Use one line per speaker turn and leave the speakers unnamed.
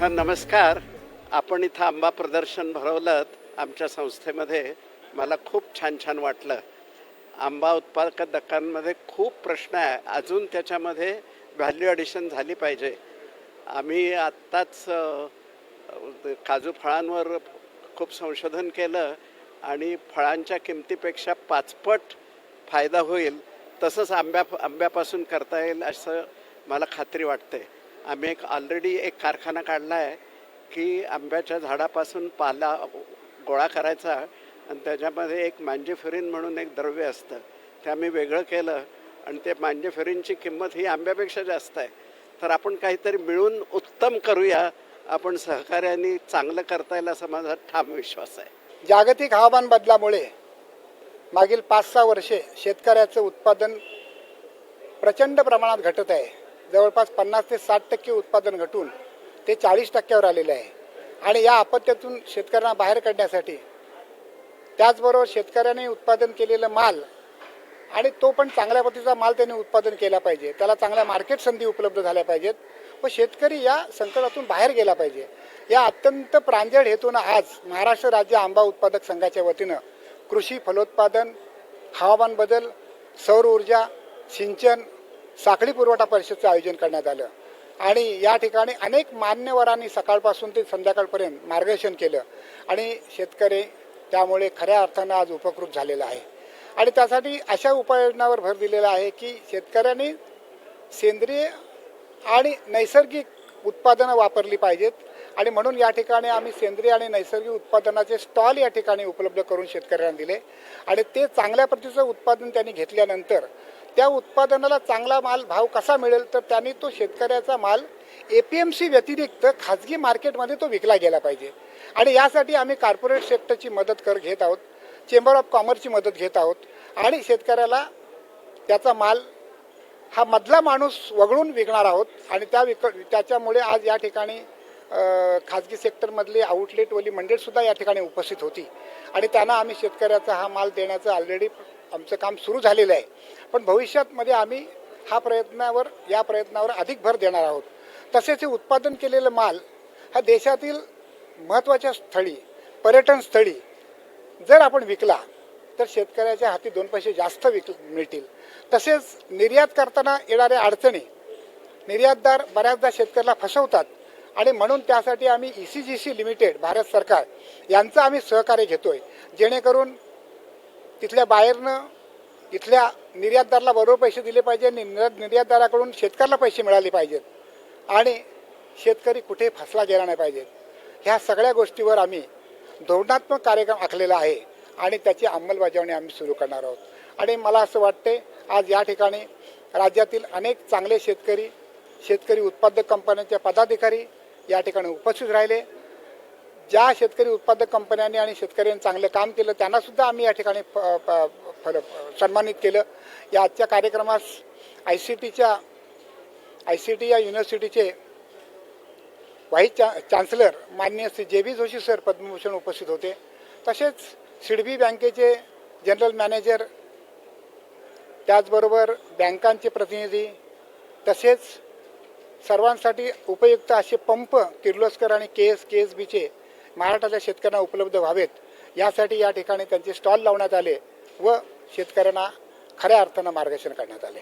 नमस्कार. आपण इथं आंबा प्रदर्शन भरवलं आमच्या संस्थेमध्ये. मला खूप छान वाटलं. आंबा उत्पादकांमध्ये खूप प्रश्न आहे, अजून त्याच्यामध्ये व्हॅल्यू ॲडिशन झाली पाहिजे. आम्ही आत्ताच काजू फळांवर खूप संशोधन केलं आणि फळांच्या किमतीपेक्षा 5 पट फायदा होईल तसंच आंब्यापासून करता येईल असं मला खात्री वाटते. आम्ही ऑलरेडी एक कारखाना काढला आहे की आंब्याच्या झाडापासून पाला गोळा करायचा आणि त्याच्यामध्ये एक मँजेफ्युरिन म्हणून एक द्रव्य असतं, ते आम्ही वेगळं केलं आणि ते मँजेफ्युरिनची किंमत ही आंब्यापेक्षा जास्त आहे. तर आपण काहीतरी मिळून उत्तम करूया, आपण सहकार्याने चांगलं करता येईल असा माझा ठाम विश्वास आहे.
जागतिक हवामान बदलामुळे मागील 5-6 वर्षे शेतकऱ्याचं उत्पादन प्रचंड प्रमाणात घटत आहे. जवळपास 50 ते 60% उत्पादन घटून ते 40% आलेले आहे. आणि या आपत्तीतून शेतकऱ्यांना बाहेर काढण्यासाठी, त्याचबरोबर शेतकऱ्यांनी उत्पादन केलेलं माल आणि तो पण चांगल्या पद्धतीचा माल त्यांनी उत्पादन केला पाहिजे, त्याला चांगल्या मार्केट संधी उपलब्ध झाल्या पाहिजेत व शेतकरी या संकटातून बाहेर गेला पाहिजे. या अत्यंत प्रांजळ हेतून आज महाराष्ट्र राज्य आंबा उत्पादक संघाच्या वतीनं कृषी फलोत्पादन, हवामान बदल, सौर ऊर्जा, सिंचन, साखळी पुरवठा परिषदेचं आयोजन करण्यात आलं. आणि या ठिकाणी अनेक मान्यवरांनी सकाळपासून ते संध्याकाळपर्यंत मार्गदर्शन केलं आणि शेतकरी त्यामुळे खऱ्या अर्थानं आज उपकृत झालेला आहे. आणि त्यासाठी अशा उपाययोजनांवर भर दिलेला आहे की शेतकऱ्यांनी सेंद्रिय आणि नैसर्गिक उत्पादनं वापरली पाहिजेत. आणि म्हणून या ठिकाणी आम्ही सेंद्रिय आणि नैसर्गिक उत्पादनाचे स्टॉल या ठिकाणी उपलब्ध करून शेतकऱ्यांना दिले. आणि ते चांगल्या प्रतीचं उत्पादन त्यांनी घेतल्यानंतर त्या उत्पादनाला चांगला माल भाव कसा मिळेल, तर त्यांनी तो शेतकऱ्याचा माल APMC व्यतिरिक्त खाजगी मार्केटमध्ये तो विकला गेला पाहिजे. आणि यासाठी आम्ही कॉर्पोरेट सेक्टरची मदत घेत आहोत, चेंबर ऑफ कॉमर्सची मदत घेत आहोत. आणि शेतकऱ्याला त्याचा माल हा मधला माणूस वगळून विकणार आहोत. आणि त्याच्यामुळे आज या ठिकाणी खाजगी सेक्टरमधली आउटलेटवाली मंडळीसुद्धा या ठिकाणी उपस्थित होती. आणि त्यांना आम्ही शेतकऱ्याचा हा माल देण्याचं ऑलरेडी आमचं काम सुरू झालेलं आहे. पण भविष्यामध्ये आम्ही या प्रयत्नावर अधिक भर देणार आहोत. तसेच हे उत्पादन केलेलं माल हा देशातील महत्त्वाच्या स्थळी, पर्यटन स्थळी जर आपण विकला तर शेतकऱ्याच्या हाती 2 पैसे जास्त मिळतील. तसेच निर्यात करताना येणाऱ्या अडचणी, निर्यातदार बऱ्याचदा शेतकऱ्याला फसवतात. आणि म्हणून त्यासाठी आम्ही ECGC लिमिटेड, भारत सरकार यांचं आम्ही सहकार्य घेतोय, जेणेकरून तिथल्या बाहेरनं इथल्या निर्यातदाराला बरोबर पैसे दिले पाहिजे आणि निर्यातदाराकडून शेतकऱ्याला पैसे मिळाले पाहिजेत आणि शेतकरी कुठे फसला गेला नाही पाहिजे. ह्या सगळ्या गोष्टीवर आम्ही धोरणात्मक कार्यक्रम आखलेला आहे आणि त्याची अंमलबजावणी आम्ही सुरू करणार आहोत. आणि मला असं वाटते आज या ठिकाणी राज्यातील अनेक चांगले शेतकरी उत्पादक कंपन्यांचे पदाधिकारी या ठिकाणी उपस्थित राहिले. ज्या शेतकरी उत्पादक कंपन्यांनी आणि शेतकऱ्यांनी चांगलं काम केलं त्यांनासुद्धा आम्ही या ठिकाणी सन्मानित केलं. या आजच्या कार्यक्रमास ICT या युनिव्हर्सिटीचे व्हाईस चान्सलर माननीय श्री JB जोशी सर पद्मभूषण उपस्थित होते. तसेच सिडबी बँकेचे जनरल मॅनेजर, त्याचबरोबर बँकांचे प्रतिनिधी, तसेच सर्वांसाठी उपयुक्त असे पंप किर्लोस्कर आणि KSBचे महाराष्ट्राच्या शेतकऱ्यांना उपलब्ध व्हावेत यासाठी या ठिकाणी त्यांचे स्टॉल लावण्यात आले व शेतकऱ्यांना खऱ्या अर्थानं मार्गदर्शन करण्यात आले.